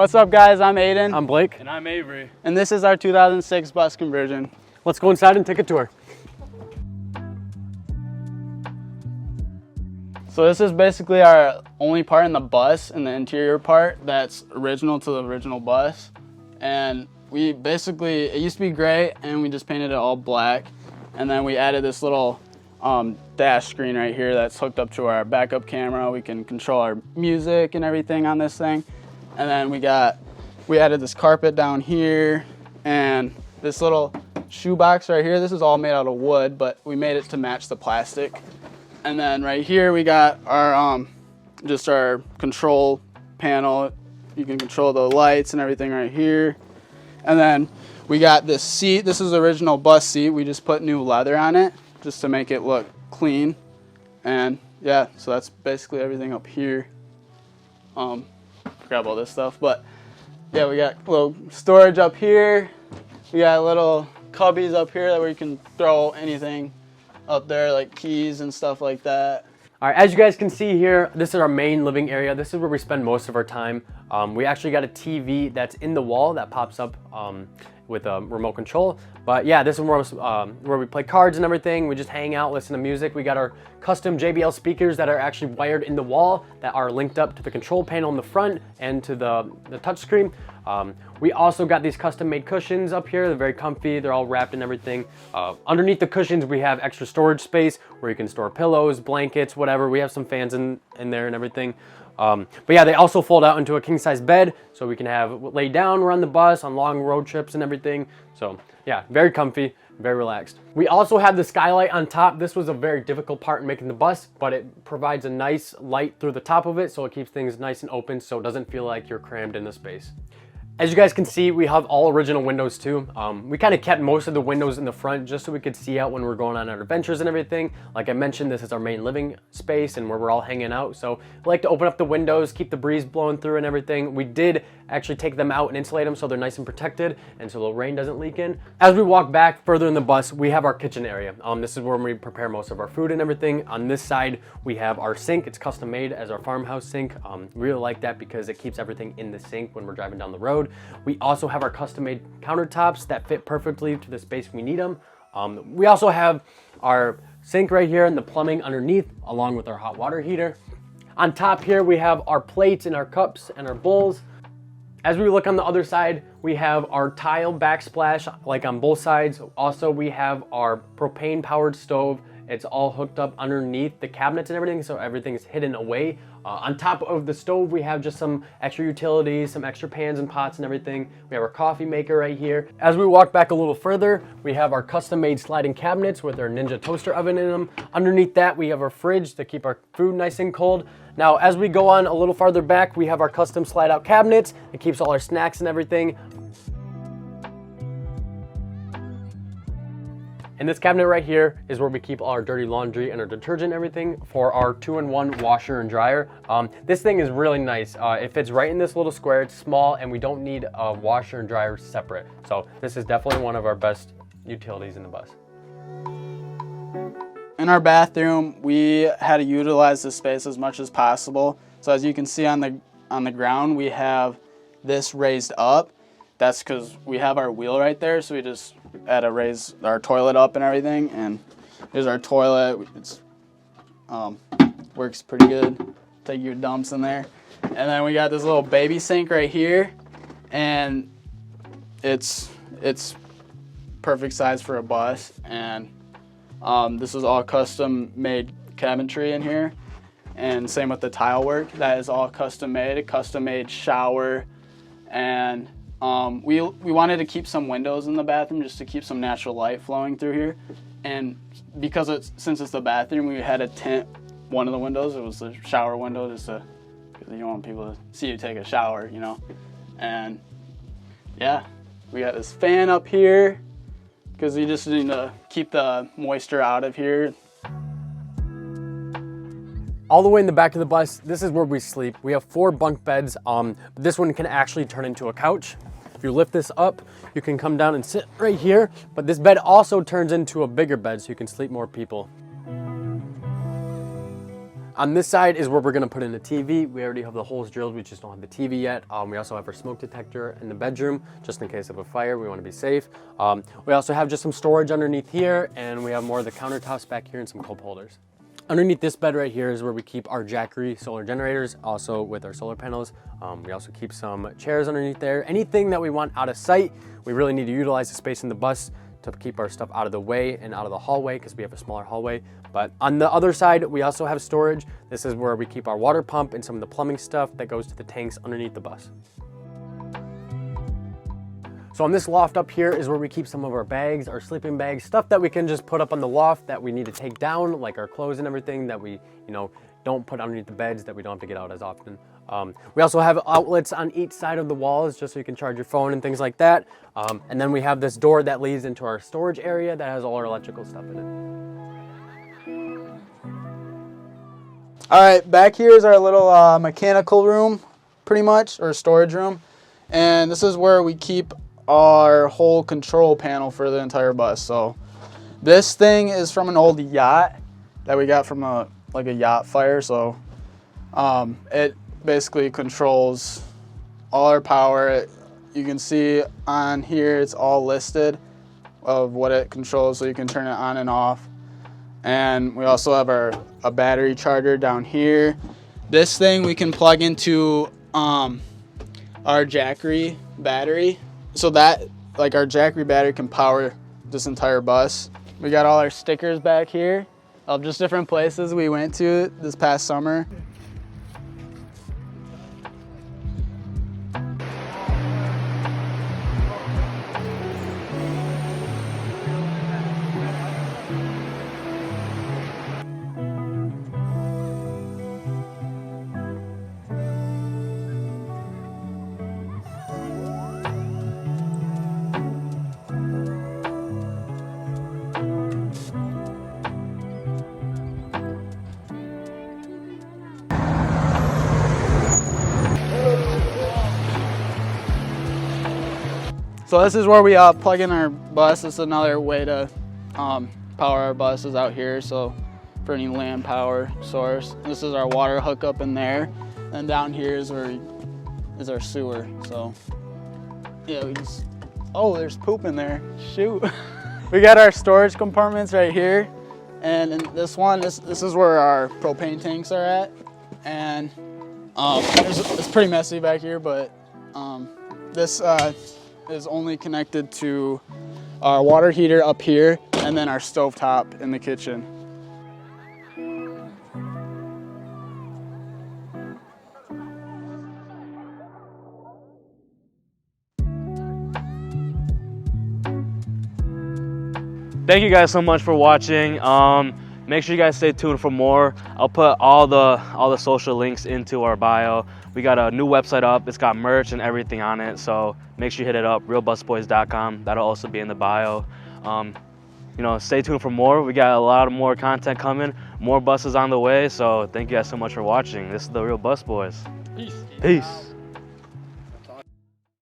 What's up, guys? I'm Aiden. I'm Blake. And I'm Avery. And this is our 2006 bus conversion. Let's go inside and take a tour. So this is basically our only part in the bus, in the interior part, that's original to the original bus. And we basically, it used to be gray and we just painted it all black. And then we added this little dash screen right here that's hooked up to our backup camera. We can control our music and everything on this thing. And then we added this carpet down here and this little shoebox right here. This is all made out of wood, but we made it to match the plastic. And then right here we got our just our control panel. You can control the lights and everything right here. And then we got this seat. This is the original bus seat. We just put new leather on it just to make it look clean. And yeah, so that's basically everything up here. Grab all this stuff, but yeah, we got a little storage up here. We got little cubbies up here that where you can throw anything up there, like keys and stuff like that. All right, as you guys can see here, this is our main living area. This is where we spend most of our time. We actually got a TV that's in the wall that pops up with a remote control. But yeah, this is where we play cards and everything. We just hang out, listen to music. We got our custom JBL speakers that are actually wired in the wall that are linked up to the control panel in the front and to the touch screen. We also got these custom made cushions up here. They're very comfy. They're all wrapped in everything. Underneath the cushions, we have extra storage space where you can store pillows, blankets, whatever. We have some fans in there and everything. But yeah, they also fold out into a king size bed so we can have lay down, run the bus on long road trips and everything. So yeah, very comfy, very relaxed. We also have the skylight on top. This was a very difficult part in making the bus, but it provides a nice light through the top of it so it keeps things nice and open so it doesn't feel like you're crammed in the space. As you guys can see, we have all original windows too. We kind of kept most of the windows in the front just so we could see out when we're going on our adventures and everything. Like I mentioned, this is our main living space and where we're all hanging out. So we like to open up the windows, keep the breeze blowing through and everything. We did actually take them out and insulate them so they're nice and protected and so the rain doesn't leak in. As we walk back further in the bus, we have our kitchen area. This is where we prepare most of our food and everything. On this side, we have our sink. It's custom made as our farmhouse sink. Really like that because it keeps everything in the sink when we're driving down the road. We also have our custom made countertops that fit perfectly to the space we need them. We also have our sink right here and the plumbing underneath along with our hot water heater. On top here, we have our plates and our cups and our bowls. As we look on the other side, we have our tile backsplash like on both sides. Also, we have our propane powered stove. It's all hooked up underneath the cabinets and everything, so everything is hidden away. On top of the stove, we have just some extra utilities, some extra pans and pots and everything. We have our coffee maker right here. As we walk back a little further, we have our custom-made sliding cabinets with our Ninja toaster oven in them. Underneath that, we have our fridge to keep our food nice and cold. Now, as we go on a little farther back, we have our custom slide-out cabinets. It keeps all our snacks and everything. And this cabinet right here is where we keep all our dirty laundry and our detergent and everything for our 2-in-1 washer and dryer. This thing is really nice. It fits right in this little square. It's small and we don't need a washer and dryer separate. So this is definitely one of our best utilities in the bus. In our bathroom, we had to utilize this space as much as possible. So as you can see on the ground, we have this raised up. That's because we have our wheel right there, so we just had to raise our toilet up and everything. And here's our toilet. It's works pretty good. Take your dumps in there. And then we got this little baby sink right here, and it's perfect size for a bus. And this is all custom made cabinetry in here, and same with the tile work. That is all custom made. A custom made shower, and we wanted to keep some windows in the bathroom just to keep some natural light flowing through here. And because since it's the bathroom, we had to tint one of the windows. It was the shower window, just because you don't want people to see you take a shower, you know. And yeah, we got this fan up here because you just need to keep the moisture out of here. All the way in the back of the bus, this is where we sleep. We have 4 bunk beds. This one can actually turn into a couch. If you lift this up, you can come down and sit right here. But this bed also turns into a bigger bed so you can sleep more people. On this side is where we're gonna put in the TV. We already have the holes drilled, we just don't have the TV yet. We also have our smoke detector in the bedroom, just in case of a fire, we wanna be safe. We also have just some storage underneath here, and we have more of the countertops back here and some cup holders. Underneath this bed right here is where we keep our Jackery solar generators, also with our solar panels. We also keep some chairs underneath there. Anything that we want out of sight, we really need to utilize the space in the bus to keep our stuff out of the way and out of the hallway, because we have a smaller hallway. But on the other side, we also have storage. This is where we keep our water pump and some of the plumbing stuff that goes to the tanks underneath the bus. So on this loft up here is where we keep some of our bags, our sleeping bags, stuff that we can just put up on the loft that we need to take down, like our clothes and everything that we, don't put underneath the beds, that we don't have to get out as often. We also have outlets on each side of the walls just so you can charge your phone and things like that. And then we have this door that leads into our storage area that has all our electrical stuff in it. All right, back here is our little mechanical room, pretty much, or storage room. And this is where we keep our whole control panel for the entire bus. So this thing is from an old yacht that we got from a yacht fire. So it basically controls all our power. You can see on here it's all listed of what it controls, so you can turn it on and off. And we also have a battery charger down here. This thing we can plug into our Jackery battery, so that our Jackery battery can power this entire bus. We got all our stickers back here of just different places we went to this past summer. So this is where we plug in our bus. This is another way to power our buses out here, so for any land power source. This is our water hookup in there. And down here is where is our sewer. So yeah, we just, oh, there's poop in there, shoot. We got our storage compartments right here. And in this one, this is where our propane tanks are at. And it's pretty messy back here, but this is only connected to our water heater up here and then our stovetop in the kitchen. Thank you guys so much for watching. Make sure you guys stay tuned for more. I'll put all the social links into our bio. We got a new website up. It's got merch and everything on it, so make sure you hit it up, realbusboys.com. That'll also be in the bio. Stay tuned for more. We got a lot of more content coming, more buses on the way, so thank you guys so much for watching. This is the Real Bus Boys. Peace. Peace.